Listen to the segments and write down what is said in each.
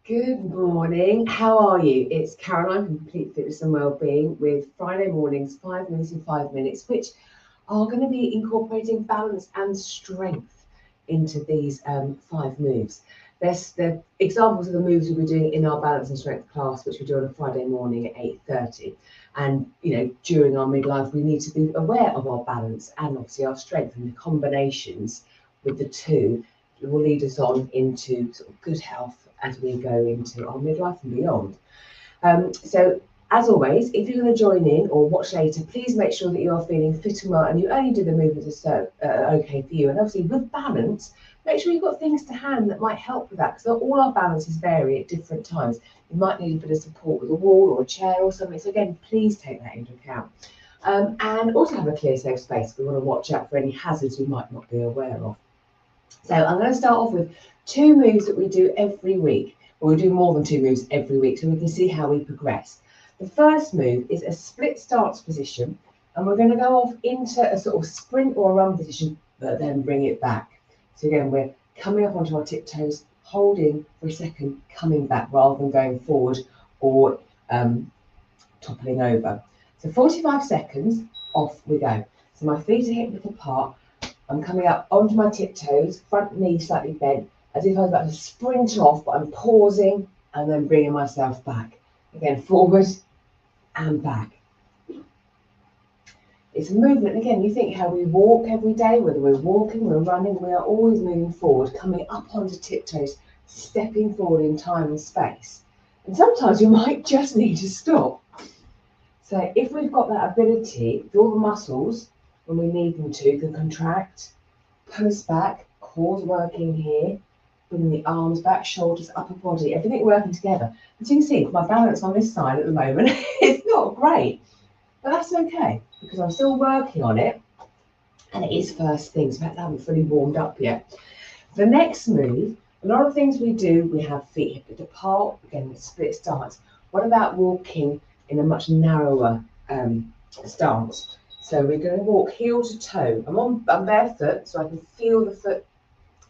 Good morning. How are you? It's Caroline from Complete Fitness and Wellbeing with Friday mornings, 5 minutes in 5 minutes, which are going to be incorporating balance and strength into these 5 moves. There's the examples of the moves we'll be doing in our balance and strength class, which we do on a Friday morning at 8:30. And during our midlife, we need to be aware of our balance and obviously our strength, and the combinations with the two will lead us on into sort of good health as we go into our midlife and beyond. So as always, if you're going to join in or watch later, please make sure that you are feeling fit and well and you only do the movements that are okay for you. And obviously with balance, make sure you've got things to hand that might help with that, because all our balances vary at different times. You might need a bit of support with a wall or a chair or something. So again, please take that into account. And also have a clear, safe space. We want to watch out for any hazards you might not be aware of. So I'm going to start off with 2 moves that we do every week. Or we do more than 2 moves every week, so we can see how we progress. The first move is a split stance position, and we're going to go off into a sort of sprint or run position, but then bring it back. So again, we're coming up onto our tiptoes, holding for a second, coming back rather than going forward or toppling over. So 45 seconds, off we go. So my feet are hip width apart. I'm coming up onto my tiptoes, front knee slightly bent, as if I was about to sprint off, but I'm pausing and then bringing myself back. Again, forward and back. It's a movement. Again, you think how we walk every day, whether we're walking, we're running, we are always moving forward, coming up onto tiptoes, stepping forward in time and space. And sometimes you might just need to stop. So if we've got that ability, all the muscles, when we need them to, can contract, push back, core working here, bringing the arms back, shoulders, upper body, everything working together. As you can see, my balance on this side at the moment is not great, but that's okay, because I'm still working on it, and it is first thing, so I haven't fully warmed up yet. The next move, a lot of things we do, we have feet hip width apart, again, with split stance. What about walking in a much narrower stance? So we're going to walk heel to toe. I'm barefoot, so I can feel the foot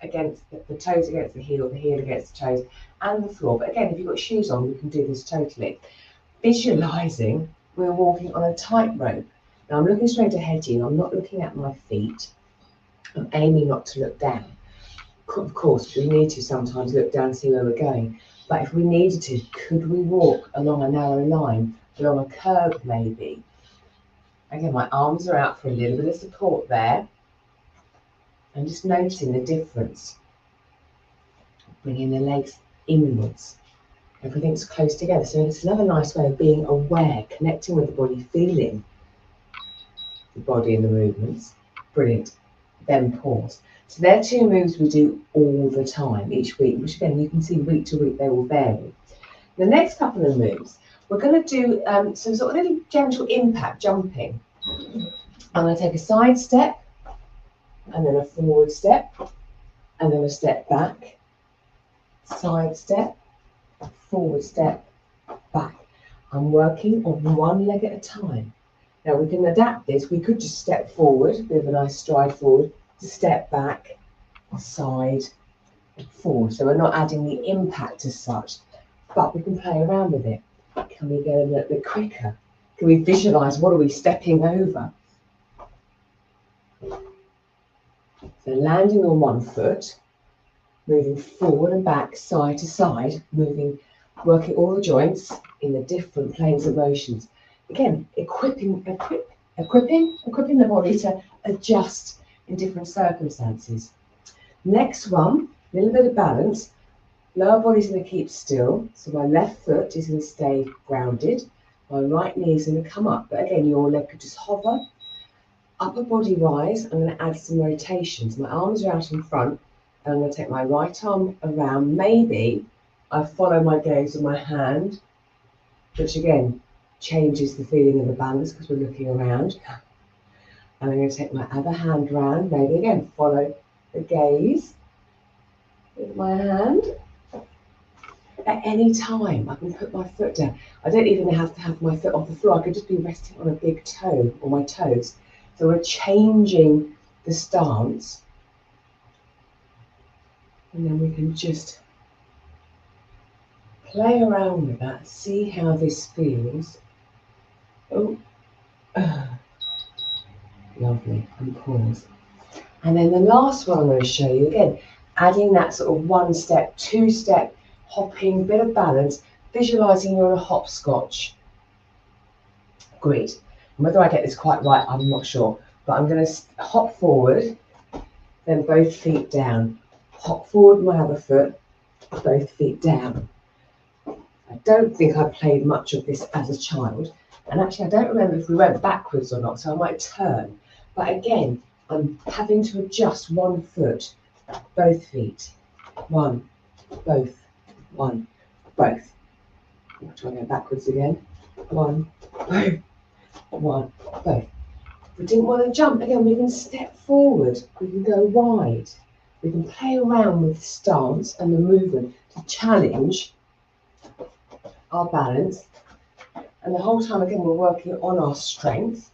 against the toes against the heel against the toes, and the floor. But again, if you've got shoes on, you can do this totally. Visualizing we're walking on a tightrope. Now I'm looking straight ahead of you. I'm not looking at my feet. I'm aiming not to look down. Of course, we need to sometimes look down and see where we're going. But if we needed to, could we walk along a narrow line, along a curve maybe? Again, my arms are out for a little bit of support there. And just noticing the difference. Bringing the legs inwards. Everything's close together. So it's another nice way of being aware, connecting with the body, feeling the body and the movements. Brilliant. Then pause. So they're 2 moves we do all the time, each week, which again, you can see week to week, they will vary. The next couple of moves, we're going to do some sort of little gentle impact jumping. I'm going to take a side step, and then a forward step, and then a step back, side step, forward step, back. I'm working on one leg at a time. Now we can adapt this. We could just step forward, bit of a nice stride forward, step back, side, forward. So we're not adding the impact as such, but we can play around with it. Can we go a little bit quicker? Can we visualize what are we stepping over? So landing on one foot, moving forward and back, side to side, working all the joints in the different planes of motions. Again, equipping the body to adjust in different circumstances. Next one, a little bit of balance. Lower body's going to keep still, so my left foot is going to stay grounded. My right knee is going to come up, but again, your leg could just hover. Upper body rise, I'm going to add some rotations. My arms are out in front, and I'm going to take my right arm around. Maybe I follow my gaze with my hand, which again changes the feeling of the balance because we're looking around. And I'm going to take my other hand round, maybe again follow the gaze with my hand. At any time, I can put my foot down. I don't even have to have my foot off the floor. I could just be resting on a big toe or my toes. So we're changing the stance. And then we can just play around with that, see how this feels. Oh, lovely, and pause. And then the last one I'm going to show you, again, adding that sort of 1 step, 2 step, hopping, bit of balance, visualising you're on a hopscotch grid. And whether I get this quite right, I'm not sure. But I'm going to hop forward, then both feet down. Hop forward my other foot, both feet down. I don't think I played much of this as a child. And actually, I don't remember if we went backwards or not, so I might turn. But again, I'm having to adjust 1 foot, both feet. 1, both, 1, both. I'll try to go backwards again. 1, both, 1, both. If we didn't want to jump, again, we can step forward. We can go wide. We can play around with the stance and the movement to challenge our balance. And the whole time, again, we're working on our strength.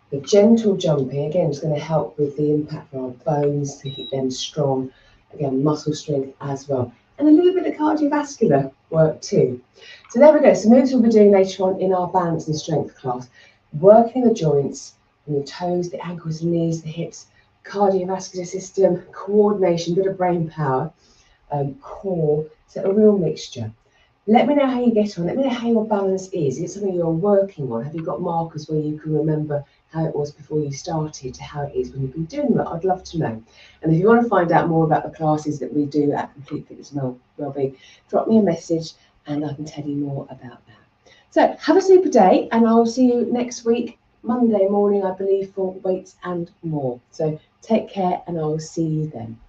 The gentle jumping, again, is going to help with the impact on our bones to keep them strong. Again, muscle strength as well. And a little bit of cardiovascular work too. So there we go. So moves we'll be doing later on in our balance and strength class. Working the joints, and the toes, the ankles, the knees, the hips, cardiovascular system, coordination, bit of brain power, core. So a real mixture. Let me know how you get on. Let me know how your balance is. Is it something you're working on? Have you got markers where you can remember how it was before you started to how it is when you've been doing that? I'd love to know. And if you want to find out more about the classes that we do at Complete Fitness and Wellbeing, drop me a message and I can tell you more about that. So have a super day, and I'll see you next week, Monday morning, I believe, for weights and more. So take care, and I'll see you then.